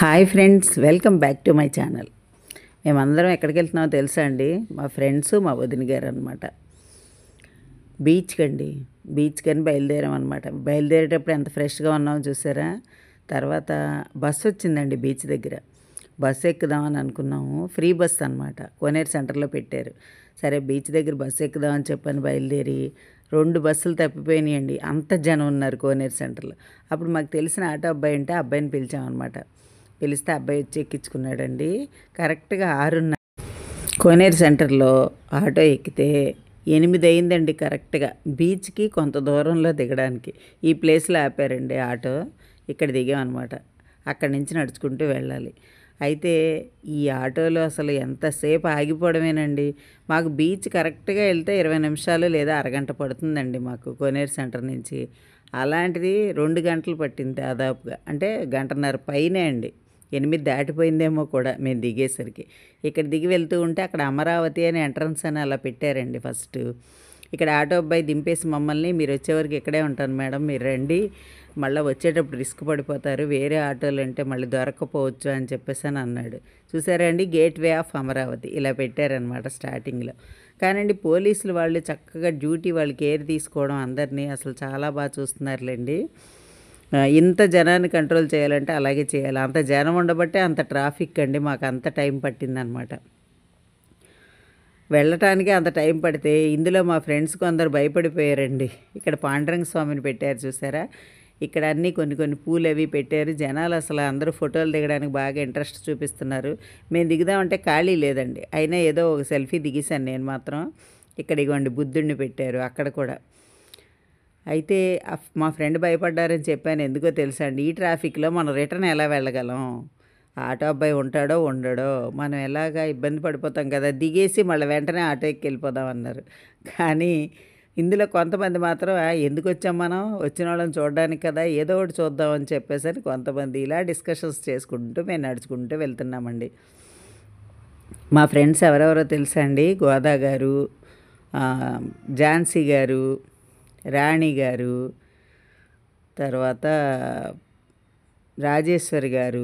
Hi friends, welcome back to my channel. మేమందరం ఎక్కడికి వెళ్తున్నామో తెలుసా అండి? మా ఫ్రెండ్స్, మా వదిన గారు అనమాట. బీచ్కి అని బయలుదేరాం అనమాట. బయలుదేరేటప్పుడు ఎంత ఫ్రెష్గా ఉన్నామో చూసారా. తర్వాత బస్సు వచ్చిందండి బీచ్ దగ్గర. బస్సు ఎక్కుదామని అనుకున్నాము. ఫ్రీ బస్ అనమాట, కోనేరు సెంటర్లో పెట్టారు. సరే బీచ్ దగ్గర బస్సు ఎక్కుదామని చెప్పని బయలుదేరి 2 బస్సులు తప్పిపోయినాయండి. అంత జనం ఉన్నారు కోనేరు సెంటర్లో. అప్పుడు మాకు తెలిసిన ఆటో అబ్బాయి ఉంటే అబ్బాయిని పిలిచామన్నమాట. పిలిస్తే అబ్బాయి వచ్చి ఎక్కించుకున్నాడండి. కరెక్ట్గా 6:30 కోనేరు సెంటర్లో ఆటో ఎక్కితే 8 అయిందండి కరెక్ట్గా. బీచ్కి కొంత దూరంలో దిగడానికి ఈ ప్లేస్లో ఆపారండి ఆటో. ఇక్కడ దిగామన్నమాట. అక్కడి నుంచి నడుచుకుంటూ వెళ్ళాలి. అయితే ఈ ఆటోలో అసలు ఎంతసేపు ఆగిపోవడమేనండి. మాకు బీచ్ కరెక్ట్గా వెళ్తే 20 నిమిషాలు లేదా అరగంట పడుతుందండి మాకు కోనేరు సెంటర్ నుంచి. అలాంటిది 2 గంటలు పట్టింది దాదాపుగా. అంటే గంటన్నర పైనే అండి. 8 దాటిపోయిందేమో కూడా మేము దిగేసరికి. ఇక్కడ దిగి వెళ్తూ ఉంటే అక్కడ అమరావతి అని ఎంట్రన్స్ అని అలా పెట్టారండి ఫస్ట్. ఇక్కడ ఆటో అబ్బాయి దింపేసి మమ్మల్ని, మీరు వచ్చేవరకు ఇక్కడే ఉంటాను మేడం, మీరు రండి, మళ్ళీ వచ్చేటప్పుడు రిస్క్ పడిపోతారు, వేరే ఆటోలు అంటే మళ్ళీ దొరక్కపోవచ్చు అని చెప్పేసి అని అన్నాడు. చూసారా అండి, గేట్వే ఆఫ్ అమరావతి ఇలా పెట్టారనమాట స్టార్టింగ్లో. కానండి పోలీసులు వాళ్ళు చక్కగా డ్యూటీ, వాళ్ళు కేర్ తీసుకోవడం అందరినీ అసలు చాలా బాగా చూస్తున్నారులేండి. ఇంత జనాన్ని కంట్రోల్ చేయాలంటే అలాగే చేయాలి. అంత జనం ఉండబట్టే అంత ట్రాఫిక్ అండి. మాకు అంత టైం పట్టిందనమాట. వెళ్ళటానికి అంత టైం పడితే ఇందులో మా ఫ్రెండ్స్ కొందరు భయపడిపోయారండి. ఇక్కడ పాండురంగ స్వామిని పెట్టారు చూసారా. ఇక్కడ అన్నీ కొన్ని పూలు అవి పెట్టారు. జనాలు అసలు అందరూ ఫోటోలు దిగడానికి బాగా ఇంట్రెస్ట్ చూపిస్తున్నారు. మేము దిగుదామంటే ఖాళీ లేదండి. అయినా ఏదో ఒక సెల్ఫీ దిగేశాను నేను మాత్రం. ఇక్కడ ఇగోండి బుద్ధుడిని పెట్టారు అక్కడ కూడా. అయితే మా ఫ్రెండ్ భయపడ్డారని చెప్పాను. ఎందుకో తెలుసా అండి, ఈ ట్రాఫిక్లో మనం రిటర్న్ ఎలా వెళ్ళగలం? ఆటో అబ్బాయి ఉంటాడో ఉండడో, మనం ఎలాగా ఇబ్బంది పడిపోతాం కదా, దిగేసి మళ్ళీ వెంటనే ఆటో ఎక్కి వెళ్ళిపోదాం అన్నారు. కానీ ఇందులో కొంతమంది మాత్రం ఎందుకు వచ్చాం, మనం వచ్చిన వాళ్ళని చూడడానికి కదా, ఏదో ఒకటి చూద్దామని చెప్పేసరి కొంతమంది ఇలా డిస్కషన్స్ చేసుకుంటూ మేము నడుచుకుంటూ వెళ్తున్నామండి. మా ఫ్రెండ్స్ ఎవరెవరో తెలుసా అండి? గోదా గారు, ఝాన్సీ గారు, రాణి గారు, తర్వాత రాజేశ్వరి గారు,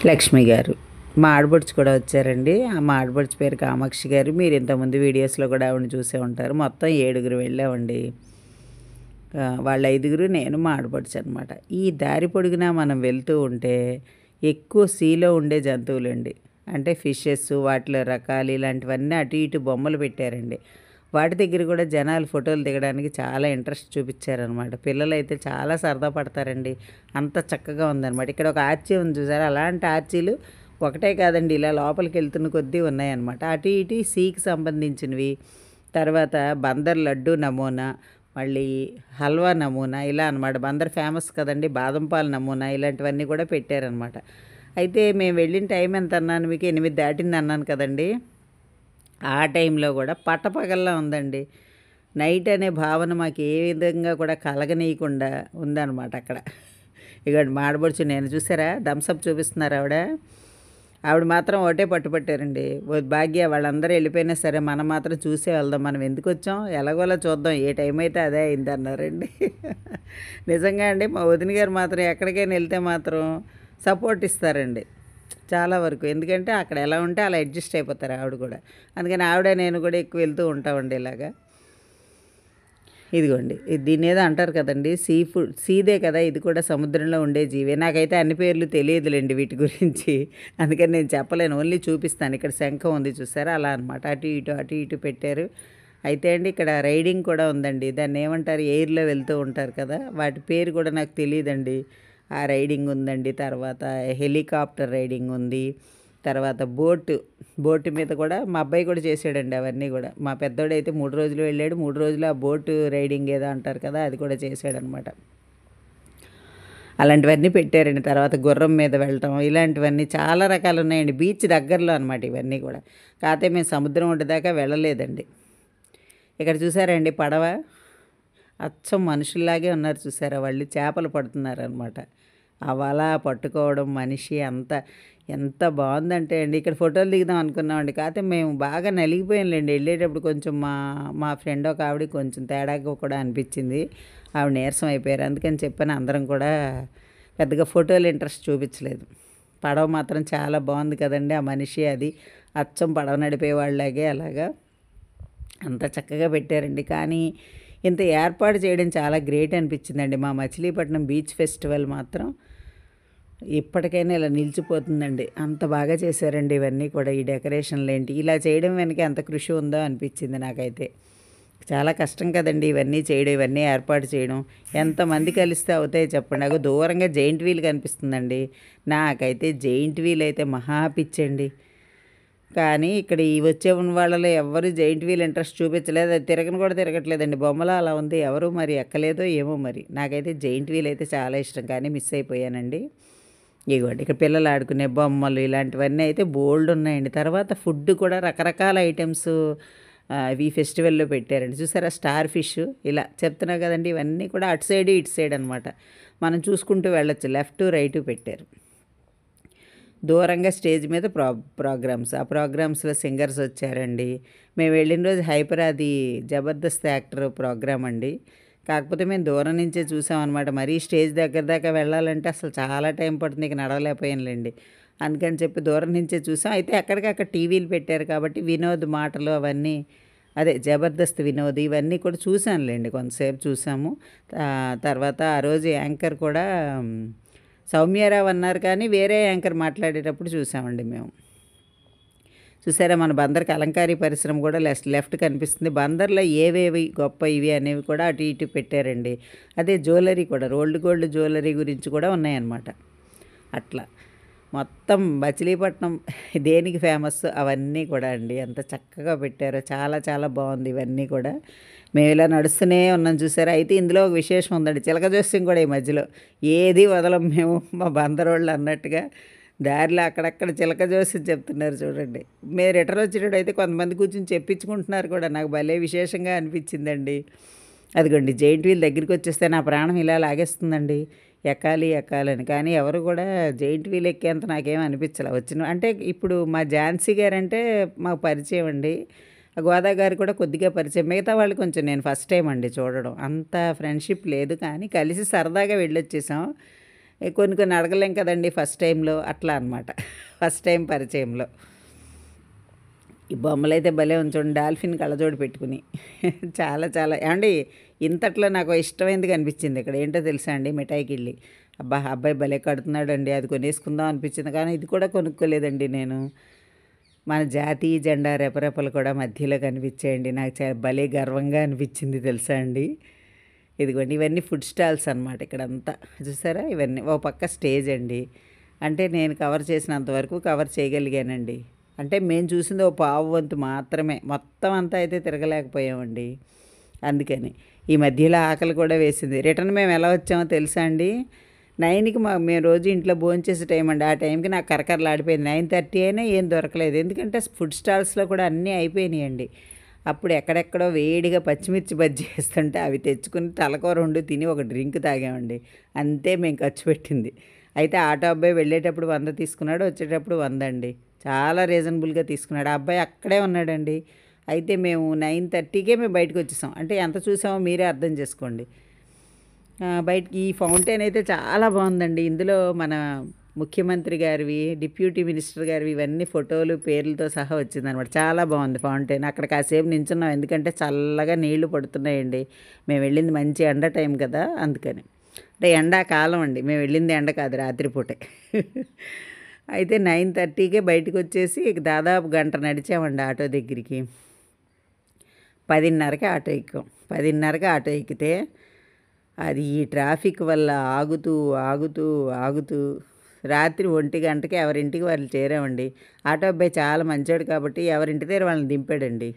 లక్ష్మి గారు, మా ఆడపడుచు కూడా వచ్చారండి. మా ఆడపడుచు పేరు కామాక్షి గారు. మీరు ఇంతకుముందు వీడియోస్లో కూడా ఆవిడని చూసే ఉంటారు. మొత్తం 7 వెళ్ళామండి. వాళ్ళ 5, నేను మా ఆడపడుచు అనమాట. ఈ దారి పొడిగినా మనం వెళ్తూ ఉంటే ఎక్కువ సీలో ఉండే జంతువులండి, అంటే ఫిషెస్, వాటిలో రకాలు ఇలాంటివన్నీ అటు ఇటు బొమ్మలు పెట్టారండి. వాటి దగ్గర కూడా జనాలు ఫోటోలు దిగడానికి చాలా ఇంట్రెస్ట్ చూపించారనమాట. పిల్లలు అయితే చాలా సరదా పడతారండి. అంత చక్కగా ఉందన్నమాట. ఇక్కడ ఒక ఆర్చీ ఉంది చూసారా, అలాంటి ఆర్చీలు ఒకటే కాదండి, ఇలా లోపలికి వెళ్తున్న కొద్దీ ఉన్నాయన్నమాట. అటు ఇటు సీకి సంబంధించినవి, తర్వాత బందర్ లడ్డు నమూనా, మళ్ళీ హల్వా నమూనా, ఇలా అనమాట. బందర్ ఫేమస్ కదండి, బాదం పాలు నమూనా, ఇలాంటివన్నీ కూడా పెట్టారనమాట. అయితే మేము వెళ్ళిన టైం ఎంత అన్నాను మీకు? 8 దాటింది అన్నాను కదండి. ఆ టైంలో కూడా పట్టపగల్లా ఉందండి. నైట్ అనే భావన మాకు ఏ విధంగా కూడా కలగనీయకుండా ఉందన్నమాట అక్కడ. ఇక మాడబడుచు నేను చూసారా, థమ్సప్ చూపిస్తున్నారు ఆవిడ మాత్రం ఒకటే పట్టుపట్టారండి. భాగ్య వాళ్ళందరూ వెళ్ళిపోయినా సరే మనం మాత్రం చూసే వెళ్దాం, మనం ఎందుకు వచ్చాం, ఎలాగోలా చూద్దాం, ఏ టైం అయితే అదే అయింది అన్నారండి. నిజంగా అండి, మా వదిన గారు మాత్రం ఎక్కడికైనా వెళ్తే మాత్రం సపోర్ట్ ఇస్తారండి చాలా వరకు. ఎందుకంటే అక్కడ ఎలా ఉంటే అలా అడ్జస్ట్ అయిపోతారు ఆవిడ కూడా. అందుకని ఆవిడ నేను కూడా ఎక్కువ వెళ్తూ ఉంటామండి ఇలాగా. ఇదిగోండి, దీన్ని ఏదో అంటారు కదండి, సీదే కదా, ఇది కూడా సముద్రంలో ఉండే జీవే. నాకైతే అన్ని పేర్లు తెలియదులేండి వీటి గురించి, అందుకని నేను చెప్పలేను, ఓన్లీ చూపిస్తాను. ఇక్కడ శంఖం ఉంది చూసారా, అలా అనమాట. అటు ఇటు పెట్టారు. అయితే అండి ఇక్కడ రైడింగ్ కూడా ఉందండి. దాన్ని ఏమంటారు, ఎయిర్లో వెళ్తూ ఉంటారు కదా, వాటి పేరు కూడా నాకు తెలియదండి. ఆ రైడింగ్ ఉందండి. తర్వాత హెలికాప్టర్ రైడింగ్ ఉంది. తర్వాత బోటు మీద కూడా మా అబ్బాయి కూడా చేసాడండి అవన్నీ కూడా. మా పెద్దోడైతే 3 రోజులు వెళ్ళాడు. 3 రోజులు ఆ బోటు రైడింగ్ ఏదో అంటారు కదా, అది కూడా చేసాడనమాట. అలాంటివన్నీ పెట్టారండి. తర్వాత గుర్రం మీద వెళ్ళటం, ఇలాంటివన్నీ చాలా రకాలు ఉన్నాయండి. బీచ్ దగ్గరలో అనమాట ఇవన్నీ కూడా. కాకపోతే మేము సముద్రం ఒడ్డుదాకా వెళ్ళలేదండి. ఇక్కడ చూసారండి పడవ, అచ్చం మనుషుల్లాగే ఉన్నారు చూసారా, వాళ్ళు చేపలు పడుతున్నారనమాట. ఆ వల పట్టుకోవడం, మనిషి అంతా ఎంత బాగుందంటే అండి. ఇక్కడ ఫోటోలు దిగుదాం అనుకున్నామండి, కాకపోతే మేము బాగా నలిగిపోయాంలేండి. వెళ్ళేటప్పుడు కొంచెం మా ఫ్రెండ్ ఒక ఆవిడ కొంచెం తేడాగా కూడా అనిపించింది. ఆవిడ నీరసం అయిపోయారు. అందుకని చెప్పని అందరం కూడా పెద్దగా ఫోటోలు ఇంట్రెస్ట్ చూపించలేదు. పడవ మాత్రం చాలా బాగుంది కదండి. ఆ మనిషి అది అచ్చం పడవ నడిపేవాళ్ళలాగే అలాగా అంత చక్కగా పెట్టారండి. కానీ ఇంత ఏర్పాటు చేయడం చాలా గ్రేట్ అనిపించిందండి. మా మచిలీపట్నం బీచ్ ఫెస్టివల్ మాత్రం ఇప్పటికైనా ఇలా నిలిచిపోతుందండి. అంత బాగా చేశారండి ఇవన్నీ కూడా. ఈ డెకరేషన్లు ఏంటి ఇలా చేయడం వెనక ఎంత కృషి ఉందో అనిపించింది నాకైతే. చాలా కష్టం కదండి ఇవన్నీ చేయడం, ఇవన్నీ ఏర్పాటు చేయడం. ఎంతమంది కలిస్తే అవుతాయి చెప్పండి. నాకు దూరంగా జెయింట్ వీల్ కనిపిస్తుందండి. నాకైతే జెయింట్ వీల్ అయితే మహా పిచ్చండి. కానీ ఇక్కడ ఈ వచ్చే ఉన్న వాళ్ళలో ఎవ్వరు జెయింట్ వీల్ ఇంట్రెస్ట్ చూపించలేదు. అది తిరగను కూడా తిరగట్లేదండి. బొమ్మలా అలా ఉంది. ఎవరు మరి ఎక్కలేదో ఏమో మరి. నాకైతే జెయింట్ వీల్ అయితే చాలా ఇష్టం కానీ మిస్ అయిపోయానండి. ఇగోండి ఇక్కడ పిల్లలు ఆడుకునే బొమ్మలు ఇలాంటివన్నీ అయితే బోల్డ్ ఉన్నాయండి. తర్వాత ఫుడ్ కూడా రకరకాల ఐటమ్స్ ఈ ఫెస్టివల్లో పెట్టారండి. చూసారా స్టార్ ఫిష్ ఇలా చెప్తున్నా కదండి. ఇవన్నీ కూడా అటు సైడ్ ఇటు సైడ్ అనమాట. మనం చూసుకుంటూ వెళ్ళొచ్చు. లెఫ్ట్ రైట్ పెట్టారు. దూరంగా స్టేజ్ మీద ప్రోగ్రామ్స్. ఆ ప్రోగ్రామ్స్లో సింగర్స్ వచ్చారండి. మేము వెళ్ళిన రోజు హైపర్ అది జబర్దస్త్ యాక్టర్ ప్రోగ్రామ్ అండి. కాకపోతే మేము దూరం నుంచే చూసామన్నమాట. మరీ స్టేజ్ దగ్గర దాకా వెళ్ళాలంటే అసలు చాలా టైం పడుతుంది. ఇక నడవలేకపోయానులేండి. అందుకని చెప్పి దూరం నుంచే చూసాం. అయితే అక్కడికక్కడ టీవీలు పెట్టారు కాబట్టి వినోద్ మాటలు అవన్నీ అదే జబర్దస్త్ వినోద్ ఇవన్నీ కూడా చూశానులేండి. కొంతసేపు చూసాము. తర్వాత ఆ రోజు యాంకర్ కూడా సౌమ్యారావు అన్నారు కానీ వేరే యాంకర్ మాట్లాడేటప్పుడు చూసామండి మేము. చూసారా మన బందర్కి అలంకారీ పరిశ్రమ కూడా లెఫ్ట్ కనిపిస్తుంది. బందర్లో ఏవేవి గొప్ప ఇవి అనేవి కూడా అటు ఇటు పెట్టారండి. అదే జ్యువెలరీ కూడా రోల్డ్ గోల్డ్ జ్యువెలరీ గురించి కూడా ఉన్నాయన్నమాట. అట్లా మొత్తం మచిలీపట్నం దేనికి ఫేమస్ అవన్నీ కూడా అండి ఎంత చక్కగా పెట్టారో. చాలా చాలా బాగుంది ఇవన్నీ కూడా. మేము ఇలా నడుస్తూనే ఉన్నాం చూసారా. అయితే ఇందులో ఒక విశేషం ఉందండి. చిలక జోస్యం కూడా ఈ మధ్యలో ఏది వదలం మేము మా బందరోళ్ళు అన్నట్టుగా దారిలో అక్కడక్కడ చిలక జోస్యం చెప్తున్నారు చూడండి. మేము రిటర్న్ వచ్చేటప్పుడు అయితే కొంతమంది కూర్చొని చెప్పించుకుంటున్నారు కూడా. నాకు భలే విశేషంగా అనిపించిందండి. అదిగోండి జెయింట్ వీల్ దగ్గరికి వచ్చేస్తే నా ప్రాణం ఇలా లాగేస్తుందండి. ఎక్కాలి ఎక్కాలని. కానీ ఎవరు కూడా జెయింట్ వీల్ ఎక్కేంత నాకేం అనిపించలే. వచ్చిన అంటే ఇప్పుడు మా ఝాన్సీ గారంటే మాకు పరిచయం అండి. గోదా గారు కూడా కొద్దిగా పరిచయం. మిగతా వాళ్ళు కొంచెం నేను ఫస్ట్ టైం అండి చూడడం. అంత ఫ్రెండ్షిప్ లేదు కానీ కలిసి సరదాగా వెళ్ళొచ్చేసాం. కొన్ని కొన్ని అడగలేం కదండి ఫస్ట్ టైంలో అట్లా అనమాట. ఫస్ట్ టైం పరిచయంలో ఈ బొమ్మలైతే భలే ఉంచండి. డాల్ఫిన్ కళ్ళజోడు పెట్టుకుని చాలా చాలా ఏమండి ఇంతట్లో నాకు ఇష్టమైనది కనిపించింది ఇక్కడ. ఏంటో తెలుసా అండి మిఠాయి కిళ్ళి. అబ్బాయి భలే కడుతున్నాడు అండి. అది కొనేసుకుందాం అనిపించింది కానీ ఇది కూడా కొనుక్కోలేదండి నేను. మన జాతీయ జెండా రెపరెపలు కూడా మధ్యలో కనిపించాయండి. నాకు భలే గర్వంగా అనిపించింది తెలుసా అండి. ఇదిగోండి ఇవన్నీ ఫుడ్ స్టాల్స్ అనమాట. ఇక్కడంతా చూసారా ఇవన్నీ. ఓ పక్క స్టేజ్ అండి. అంటే నేను కవర్ చేసినంతవరకు కవర్ చేయగలిగానండి. అంటే మేము చూసింది ఓ పావు వంతు మాత్రమే. మొత్తం అంతా అయితే తిరగలేకపోయామండి. అందుకని ఈ మధ్యలో ఆకలి కూడా వేసింది. రిటర్న్ మేము ఎలా వచ్చామో తెలుసా అండి. 9కి మేము రోజు ఇంట్లో భోంచేసే టైం అండి. ఆ టైంకి నాకు కరకరలాడిపోయింది. 9:30 అయినా ఏం దొరకలేదు. ఎందుకంటే ఫుడ్ స్టాల్స్లో కూడా అన్నీ అయిపోయినాయండి. అప్పుడు ఎక్కడెక్కడో వేడిగా పచ్చిమిర్చి బజ్జీ వేస్తుంటే అవి తెచ్చుకుని తలకో 2 తిని ఒక డ్రింక్ తాగామండి. అంతే మేము ఖర్చు పెట్టింది. అయితే ఆటో అబ్బాయి వెళ్ళేటప్పుడు 100 తీసుకున్నాడు, వచ్చేటప్పుడు 100 అండి. చాలా రీజనబుల్గా తీసుకున్నాడు. ఆ అబ్బాయి అక్కడే ఉన్నాడండి. అయితే మేము 9:30కే మేము బయటకు వచ్చేసాం. అంటే ఎంత చూసామో మీరే అర్థం చేసుకోండి. బయటికి ఈ ఫౌంటైన్ అయితే చాలా బాగుందండి. ఇందులో మన ముఖ్యమంత్రి గారివి, డిప్యూటీ మినిస్టర్ గారివి ఇవన్నీ ఫోటోలు పేర్లతో సహా వచ్చిందనమాట. చాలా బాగుంది ఫౌంటైన్. అక్కడ కాసేపు నించున్నాం ఎందుకంటే చల్లగా నీళ్లు పడుతున్నాయండి. మేము వెళ్ళింది మంచి ఎండ టైం కదా అందుకని. అంటే ఎండాకాలం అండి. మేము వెళ్ళింది ఎండ కాదు రాత్రిపూటే. అయితే 9:30కే బయటకు వచ్చేసి దాదాపు గంట నడిచామండి ఆటో దగ్గరికి. 10:30కి ఆటో ఎక్కాం. 10:30కి ఆటో ఎక్కితే అది ఈ ట్రాఫిక్ వల్ల ఆగుతూ ఆగుతూ ఆగుతూ రాత్రి 1 గంటకి ఎవరింటికి వాళ్ళు చేరామండి. ఆటో అబ్బాయి చాలా మంచోడు కాబట్టి ఎవరింటి దగ్గర వాళ్ళని దింపాడండి.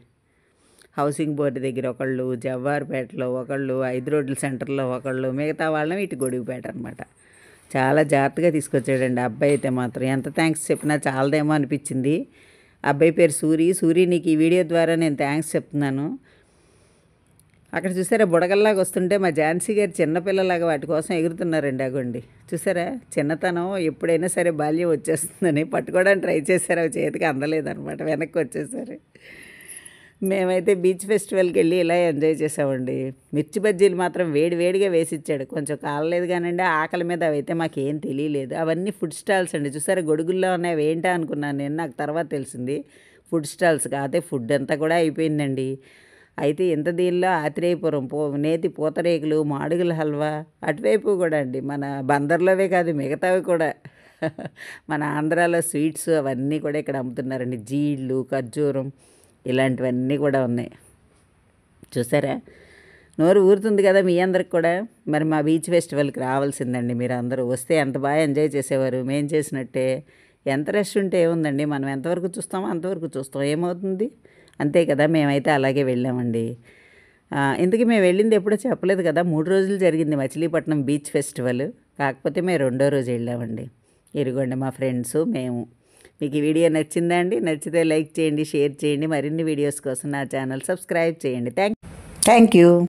హౌసింగ్ బోర్డు దగ్గర ఒకళ్ళు, జవ్వారుపేటలో ఒకళ్ళు, 5 రోడ్ల సెంటర్లో ఒకళ్ళు, మిగతా వాళ్ళని ఇటు గొడుగుపేట అనమాట. చాలా జాగ్రత్తగా తీసుకొచ్చాడండి అబ్బాయి అయితే మాత్రం. ఎంత థ్యాంక్స్ చెప్పినా చాలదేమో అనిపించింది. అబ్బాయి పేరు సూరి. నీకు ఈ వీడియో ద్వారా నేను థ్యాంక్స్ చెప్తున్నాను. అక్కడ చూసారా బుడగల్లాగా వస్తుంటే మా ఝాన్సీ గారు చిన్నపిల్లలాగా వాటి కోసం ఎగురుతున్నారండి. అగోండి చూసారా చిన్నతనం ఎప్పుడైనా సరే బాల్యం వచ్చేస్తుందని పట్టుకోవడానికి ట్రై చేశారు. అవి చేతికి అందలేదనమాట, వెనక్కి వచ్చేసారు. మేమైతే బీచ్ ఫెస్టివల్కి వెళ్ళి ఇలా ఎంజాయ్ చేసామండి. మిర్చి బజ్జీలు మాత్రం వేడి వేడిగా వేసిచ్చాడు. కొంచెం కాలలేదు కానండి, ఆకలి మీద అవైతే మాకేం తెలియలేదు. అవన్నీ ఫుడ్ స్టాల్స్ అండి. చూసారా గొడుగుల్లో ఉన్నాయి, అవి ఏంటా అనుకున్నాను నేను, నాకు తర్వాత తెలిసింది ఫుడ్ స్టాల్స్. కాకపోతే ఫుడ్ అంతా కూడా అయిపోయిందండి. అయితే ఇంత దీనిలో ఆత్రేయపురం నేతి పూతరేకులు, మాడుగుల హల్వా, అటువైపు కూడా అండి మన బందర్లోవే కాదు మిగతావి కూడా మన ఆంధ్రాలో స్వీట్స్ అవన్నీ కూడా ఇక్కడ అమ్ముతున్నారండి. జీళ్ళు, ఖర్జూరం ఇలాంటివన్నీ కూడా ఉన్నాయి. చూసారా, నోరు ఊరుతుంది కదా మీ అందరికి కూడా. మరి మా బీచ్ ఫెస్టివల్కి రావాల్సిందండి మీరు అందరూ. వస్తే ఎంత బాగా ఎంజాయ్ చేసేవారు, మేము చేసినట్టే. ఎంత రష్ ఉంటే ఏముందండి, మనం ఎంతవరకు చూస్తామో అంతవరకు చూస్తాం, ఏమవుతుంది, అంతే కదా. మేమైతే అలాగే వెళ్ళామండి. ఇంతకీ మేము వెళ్ళింది ఎప్పుడో చెప్పలేదు కదా. 3 రోజులు జరిగింది మచిలీపట్నం బీచ్ ఫెస్టివల్. కాకపోతే మేము 2వ రోజు వెళ్ళామండి. ఇరుగోండి మా ఫ్రెండ్స్, మేము. మీకు ఈ వీడియో నచ్చిందా అండి? నచ్చితే లైక్ చేయండి, షేర్ చేయండి. మరిన్ని వీడియోస్ కోసం నా ఛానల్ సబ్స్క్రైబ్ చేయండి. Thank you.